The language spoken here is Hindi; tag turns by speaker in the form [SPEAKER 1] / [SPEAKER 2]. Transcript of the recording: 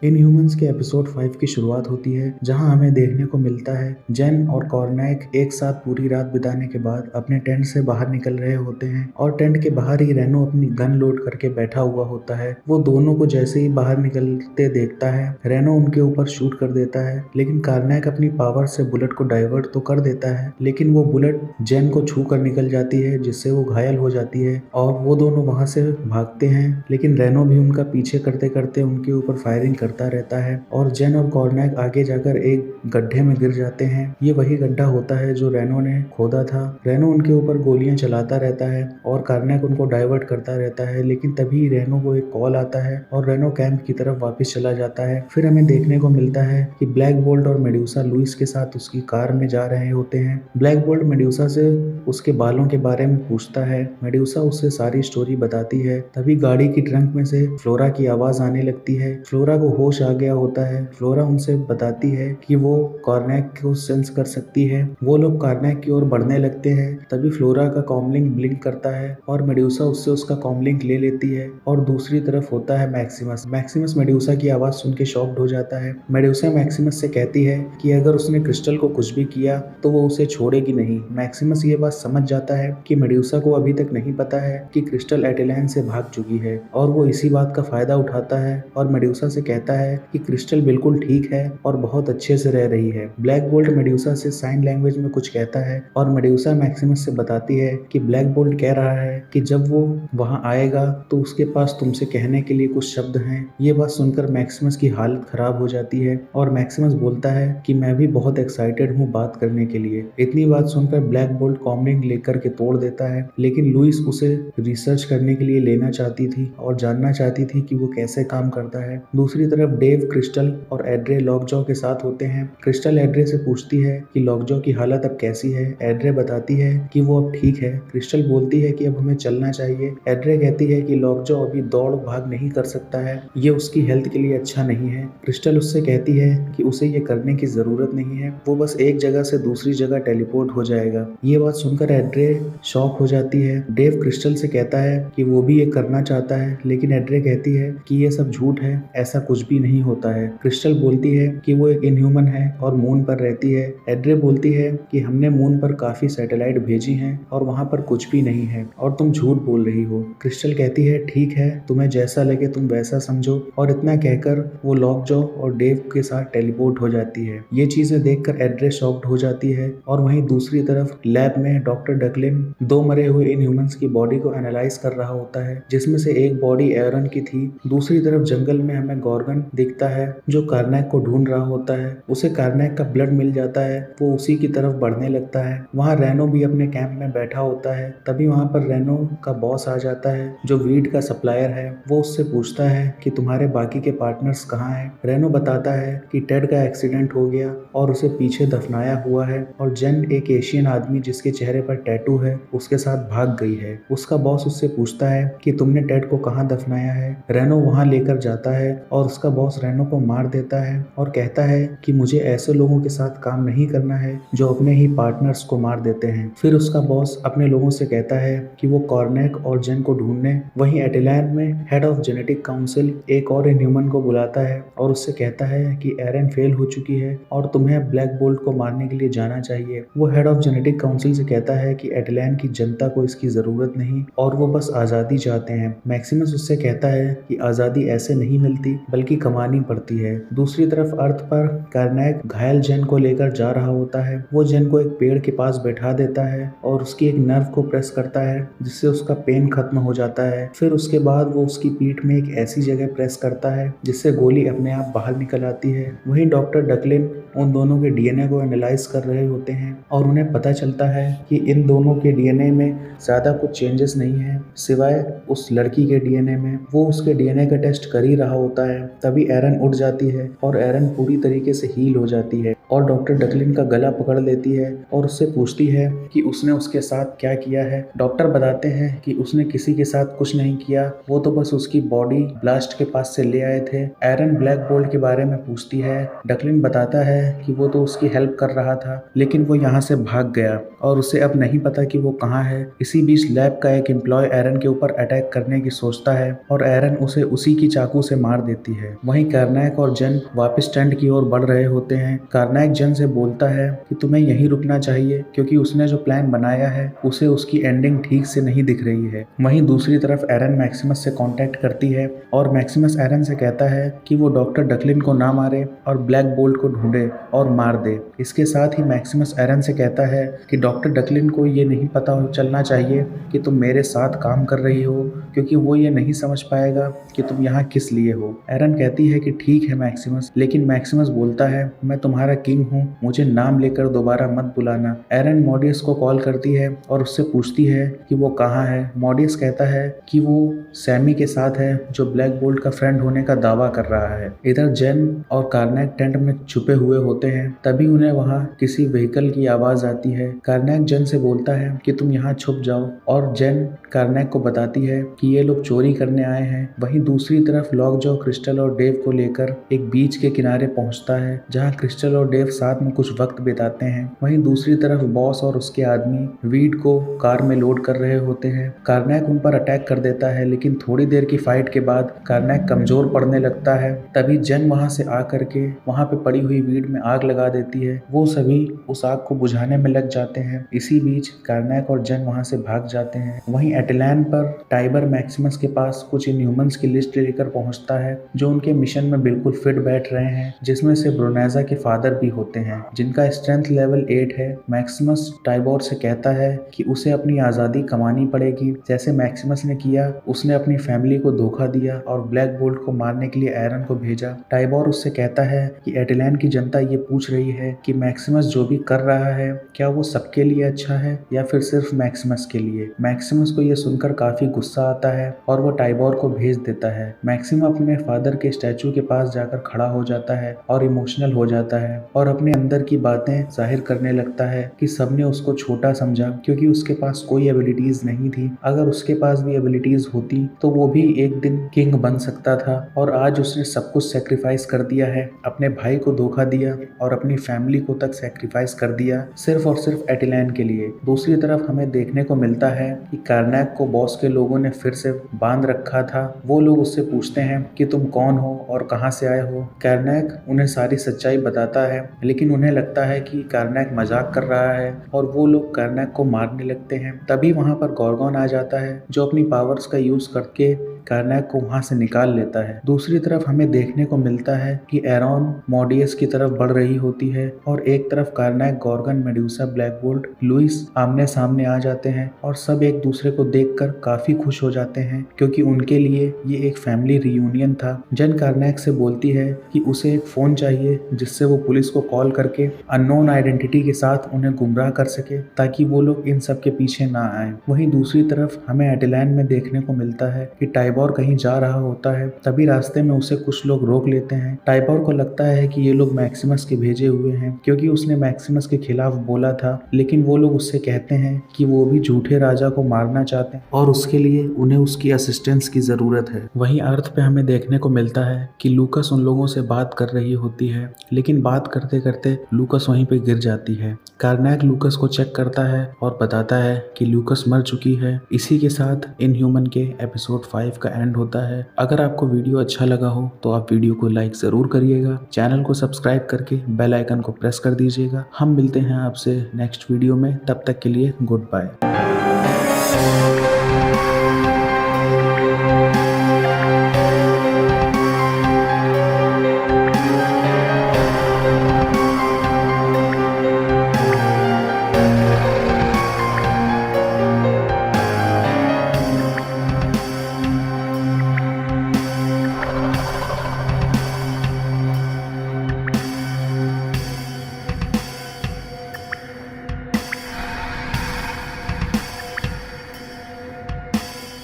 [SPEAKER 1] इनह्यूमन्स के एपिसोड 5 की शुरुआत होती है, जहां हमें देखने को मिलता है जेन और कॉर्नैक एक साथ पूरी रात बिताने के बाद अपने टेंट से बाहर निकल रहे होते हैं और टेंट के बाहर ही रेनो अपनी गन लोड करके बैठा हुआ होता है। वो दोनों को जैसे ही बाहर निकलते देखता है, रेनो उनके ऊपर शूट कर देता है, लेकिन कॉर्नैक अपनी पावर से बुलेट को डाइवर्ट तो कर देता है, लेकिन वो बुलेट जेन को छू कर निकल जाती है, जिससे वो घायल हो जाती है और वो दोनों वहां से भागते हैं। लेकिन रेनो भी उनका पीछे करते करते उनके ऊपर फायरिंग करता रहता है और जेन और कॉर्नैक आगे जाकर एक गड्ढे में गिर जाते हैं। ये वही गड्ढा होता है जो रेनो ने खोदा था। रेनो उनके ऊपर गोलियां चलाता रहता है और कॉर्नैक उनको डाइवर्ट करता रहता है, लेकिन तभी रेनो को एक कॉल आता है और रेनो कैंप की तरफ वापस चला जाता है। फिर हमें देखने को मिलता है कि ब्लैक बोल्ट और मेड्यूसा लुइस के साथ उसकी कार में जा रहे होते हैं। ब्लैक बोल्ट मेड्यूसा से उसके बालों के बारे में पूछता है। मेड्यूसा उससे सारी स्टोरी बताती है। तभी गाड़ी की ट्रंक में से फ्लोरा की आवाज आने लगती है। फ्लोरा को होश आ गया होता है। फ्लोरा उनसे बताती है कि वो कॉर्नैक को सेंस कर सकती है। वो लोग कॉर्नैक की ओर बढ़ने लगते हैं। तभी फ्लोरा का कॉमलिंक ब्लिंक करता है और मेड्यूसा उससे उसका कॉमलिंक ले लेती है और दूसरी तरफ होता है मैक्सिमस। मैक्सिमस मेड्यूसा की आवाज सुन के शॉक्ड हो जाता है। मेड्यूसा मैक्सिमस से कहती है कि अगर उसने क्रिस्टल को कुछ भी किया तो वो उसे छोड़ेगी नहीं। मैक्सिमस ये बात समझ जाता है कि मेड्यूसा को अभी तक नहीं पता है कि क्रिस्टल एटेलैन से भाग चुकी है और वो इसी बात का फायदा उठाता है और मेड्यूसा से कहता है कि क्रिस्टल बिल्कुल ठीक है और बहुत अच्छे से रह रही है। ब्लैक बोल्ट मेड्यूसा से साइन लैंग्वेज में कुछ कहता है और मेड्यूसा मैक्सिमस से बताती है कि ब्लैक बोल्ट कह रहा है कि जब वो वहां आएगा तो उसके पास तुमसे कहने के लिए कुछ शब्द हैं। ये बात सुनकर मैक्सिमस की हालत खराब हो जाती है और मैक्सिमस बोलता है कि मैं भी बहुत एक्साइटेड हूँ बात करने के लिए। इतनी बात सुनकर ब्लैक बोल्ट कॉमलिंक लेकर के तोड़ देता है, लेकिन लुइस उसे रिसर्च करने के लिए लेना चाहती थी और जानना चाहती थी कि वो कैसे काम करता है। दूसरी तरफ डेव, क्रिस्टल और एड्रे लॉकजॉ के साथ होते हैं। क्रिस्टल एड्रे से पूछती है कि लॉकजॉ की हालत अब कैसी है। एड्रे बताती है कि वो अब ठीक है। क्रिस्टल बोलती है कि अब हमें चलना चाहिए। एड्रे कहती है कि लॉकजॉ अभी दौड़ भाग नहीं कर सकता है, ये उसकी हेल्थ के लिए अच्छा नहीं है। क्रिस्टल उससे कहती है कि उसे ये करने की जरूरत नहीं है, वो बस एक जगह से दूसरी जगह टेलीपोर्ट हो जाएगा। ये बात सुनकर एड्रे शॉक हो जाती है। डेव क्रिस्टल से कहता है कि वो भी ये करना चाहता है, लेकिन एड्रे कहती है कि ये सब झूठ है, ऐसा कुछ भी नहीं होता है। क्रिस्टल बोलती है कि वो एक इनह्यूमन है और मून पर रहती है। एड्रे बोलती है कि हमने मून पर काफी सैटेलाइट भेजी हैं और वहां पर कुछ भी नहीं है और तुम झूठ बोल रही हो। क्रिस्टल कहती है ठीक है, तुम्हें जैसा लगे तुम वैसा समझो, और इतना कहकर वो लॉकजॉ और डेव के साथ टेलीपोर्ट हो जाती है। ये चीजें देखकर एड्रे शॉक्ड हो जाती है और वहीं दूसरी तरफ लैब में डॉक्टर डकलिन दो मरे हुए इनह्यूमन्स की बॉडी को एनालाइज कर रहा होता है, जिसमें से एक बॉडी एरन की थी। दूसरी तरफ जंगल में हमें गॉर्गन दिखता है जो कॉर्नैक को ढूंढ रहा होता है। उसे कॉर्नैक का ब्लड मिल जाता है, वो उसी की तरफ बढ़ने लगता है। वहाँ रेनो भी अपने कैंप में बैठा होता है। तभी वहाँ पर रेनो का बॉस आ जाता है जो वीड का सप्लायर है। वो उससे पूछता है कि तुम्हारे बाकी के पार्टनर्स कहाँ हैं। रेनो बताता है कि टेड का एक्सीडेंट हो गया और उसे पीछे दफनाया हुआ है और जेन, एक एशियन आदमी जिसके चेहरे पर टैटू है, उसके साथ भाग गई है। उसका बॉस उससे पूछता है कि तुमने टेड को कहाँ दफनाया है। रेनो वहाँ लेकर जाता है और उसका बॉस रेनो को मार देता है और कहता है कि मुझे ऐसे लोगों के साथ काम नहीं करना है जो अपने ही पार्टनर्स को मार देते हैं। फिर उसका बॉस अपने लोगों से कहता है कि वो कॉर्नैक और जेन को ढूंढने वहीं एटेलैन में हेड ऑफ जेनेटिक काउंसिल एक और इनह्यूमन को बुलाता है और उससे कहता है कि एरन फेल हो चुकी है और तुम्हें ब्लैक बोल्ट को मारने के लिए जाना चाहिए। वो हेड ऑफ जेनेटिक काउंसिल से कहता है कि एटेलैन की जनता को इसकी जरूरत नहीं और वो बस आजादी चाहते हैं। मैक्सिमस उससे कहता है कि आजादी ऐसे नहीं मिलती बल्कि कमानी पड़ती है। दूसरी तरफ अर्थ पर कॉर्नैक घायल जेन को लेकर जा रहा होता है। वो जेन को एक पेड़ के पास बैठा देता है और उसकी एक नर्व को प्रेस करता है जिससे उसका पेन खत्म हो जाता है। फिर उसके बाद वो उसकी पीठ में एक ऐसी जगह प्रेस करता है जिससे गोली अपने आप बाहर निकल आती है। वहीं डॉक्टर डकलिन उन दोनों के डीएनए को एनालाइज कर रहे होते हैं और उन्हें पता चलता है कि इन दोनों के डीएनए में ज्यादा कुछ चेंजेस नहीं है सिवाय उस लड़की के डीएनए में। वो उसके डीएनए का टेस्ट कर ही रहा होता है। तभी एरन उठ जाती है और एरन पूरी तरीके से हील हो जाती है और डॉक्टर डकलिन का गला पकड़ लेती है और उससे पूछती है कि उसने उसके साथ क्या किया है। डॉक्टर बताते हैं कि उसने किसी के साथ कुछ नहीं किया, वो तो बस उसकी बॉडी ब्लास्ट के पास से ले आए थे। एरन ब्लैक बोल्ट के बारे में पूछती है। डकलिन बताता है कि वो तो उसकी हेल्प कर रहा था, लेकिन वो यहाँ से भाग गया और उसे अब नहीं पता कि वो कहाँ है। इसी बीच लैब का एक एम्प्लॉय एरन के ऊपर अटैक करने की सोचता है और एरन उसे उसी की चाकू से मार देती है। वहीं कार्नैक और जेन वापस टेंट की ओर बढ़ रहे होते हैं। कार्नैक जेन से बोलता है कि तुम्हें यहीं रुकना चाहिए क्योंकि उसने जो प्लान बनाया है उसे उसकी एंडिंग ठीक से नहीं दिख रही है। वहीं दूसरी तरफ एरन मैक्सिमस से कांटेक्ट करती है और मैक्सिमस एरन से कहता है कि वो डॉक्टर डकलिन को ना मारे और ब्लैक बोल्ट को ढूंढे और मार दे। इसके साथ ही मैक्सिमस एरन से कहता है कि डॉक्टर डकलिन को ये नहीं पता चलना चाहिए कि तुम मेरे साथ काम कर रही हो क्योंकि वो ये नहीं समझ पाएगा कि तुम यहाँ किस लिए हो। एरन कहती है कि ठीक है मैक्सिमस, लेकिन मैक्सिमस बोलता है मैं तुम्हारा किंग हूँ, मुझे नाम लेकर दोबारा मत बुलाना। एरन मॉडियस को कॉल करती है और उससे पूछती है कि वो कहाँ है। मॉडियस कहता है कि वो सैमी के साथ है जो ब्लैक बोल्ट का फ्रेंड होने का दावा कर रहा है। इधर जेन और कार्नैक टेंट में छुपे हुए होते हैं, तभी उन्हें वहाँ किसी व्हीकल की आवाज आती है। कार्नैक जेन से बोलता है कि तुम यहाँ छुप जाओ और जेन कार्नैक को बताती है कि ये लोग चोरी करने आए हैं। वहीं दूसरी तरफ लॉकजॉ क्रिस्टल और डेव को लेकर एक बीच के किनारे पहुंचता है जहां क्रिस्टल और डेव साथ में कुछ वक्त बिताते हैं। वहीं दूसरी तरफ बॉस और उसके आदमी वीड को कार में लोड कर रहे होते हैं। कार्नैक उन पर अटैक कर देता है, लेकिन थोड़ी देर की फाइट के बाद कार्नैक कमजोर पड़ने लगता है। तभी जेन वहां से आकर के वहां पे पड़ी हुई वीड में आग लगा देती है। वो सभी उस आग को बुझाने में लग जाते हैं। इसी बीच कार्नैक और जेन वहां से भाग जाते हैं। वहीं एटलैन पर टाइबर मैक्सिमस के पास कुछ इनह्यूमंस की लिस्ट लेकर पहुंचता है जो उनके मिशन में बिल्कुल फिट बैठ रहे हैं, जिसमें से ब्रोनेजा के फादर भी होते हैं जिनका स्ट्रेंथ लेवल 8 है। मैक्सिमस टाइबोर से कहता है कि उसे अपनी आजादी कमानी पड़ेगी। जैसे मैक्सिमस ने किया, उसने अपनी फैमिली को धोखा दिया और ब्लैक बोल्ट को मारने के लिए एरन को भेजा। टाइबोर उससे कहता है कि एटलैन की जनता ये पूछ रही है कि मैक्सिमस जो भी कर रहा है क्या वो सबके लिए अच्छा है या फिर सिर्फ मैक्सिमस के लिए। मैक्सिमस को यह सुनकर काफी गुस्सा आता है और वो टाइबोर को भेज देता है। मैक्सिमम अपने फादर के स्टैचू के पास जाकर खड़ा हो जाता है और इमोशनल हो जाता है और अपने अंदर की बातें जाहिर करने लगता है कि सबने उसको छोटा समझा क्योंकि उसके पास कोई एबिलिटीज नहीं थी। अगर उसके पास भी एबिलिटीज होती तो वो भी एक दिन किंग बन सकता था और आज उसने सब कुछ सेक्रीफाइस कर दिया है। अपने भाई को धोखा दिया और अपनी फैमिली को तक सेक्रीफाइस कर दिया सिर्फ और सिर्फ एटलैन के लिए। दूसरी तरफ हमें देखने को मिलता है कि कार्नैक को बॉस के लोगों ने फिर से बांध रखा था। वो लोग उससे पूछते हैं कि तुम कौन हो और कहां से आए हो। कार्नैक उन्हें सारी सच्चाई बताता है, लेकिन उन्हें लगता है कि कार्नैक मजाक कर रहा है और वो लोग कार्नैक को मारने लगते हैं। तभी वहां पर गॉर्गॉन आ जाता है जो अपनी पावर्स का यूज करके कार्नैक को वहां से निकाल लेता है। दूसरी तरफ हमें देखने को मिलता है कि एरॉन मॉडियस की तरफ बढ़ रही होती है और एक तरफ Karnak, Gorgon, Medusa, Black Bolt, Louise आमने सामने आ जाते हैं और सब एक दूसरे को देखकर काफी खुश हो जाते हैं क्योंकि उनके लिए ये एक फैमिली रियूनियन था। जेन कार्नैक से बोलती है कि उसे एक फोन चाहिए जिससे वो पुलिस को कॉल करके अननोन आइडेंटिटी के साथ उन्हें गुमराह कर सके ताकि वो लोग इन सब के पीछे ना आए। वहीं दूसरी तरफ हमें एटलैन में देखने को मिलता है कि टाइबोर कहीं जा रहा होता है, तभी रास्ते में उसे कुछ लोग रोक लेते हैं। टाइबोर को लगता है कि ये लोग मैक्सिमस के भेजे हुए हैं क्योंकि उसने मैक्सिमस के खिलाफ बोला था, लेकिन वो लोग उससे कहते हैं कि वो भी झूठे राजा को मारना चाहते हैं और उसके लिए उन्हें उसकी असिस्टेंस की जरूरत है। वहीं अर्थ पे हमें देखने को मिलता है कि लूकस उन लोगों से बात कर रही होती है, लेकिन बात करते करते लूकस वहीं पे गिर जाती है। कार्नैक लूकस को चेक करता है और बताता है कि लूकस मर चुकी है। इसी के साथ इनह्यूमन के एपिसोड 5 का एंड होता है। अगर आपको वीडियो अच्छा लगा हो तो आप वीडियो को लाइक जरूर करिएगा, चैनल को सब्सक्राइब करके बेल आइकन को प्रेस कर दीजिएगा। हम मिलते हैं आपसे नेक्स्ट वीडियो में, तब तक के लिए गुड बाय।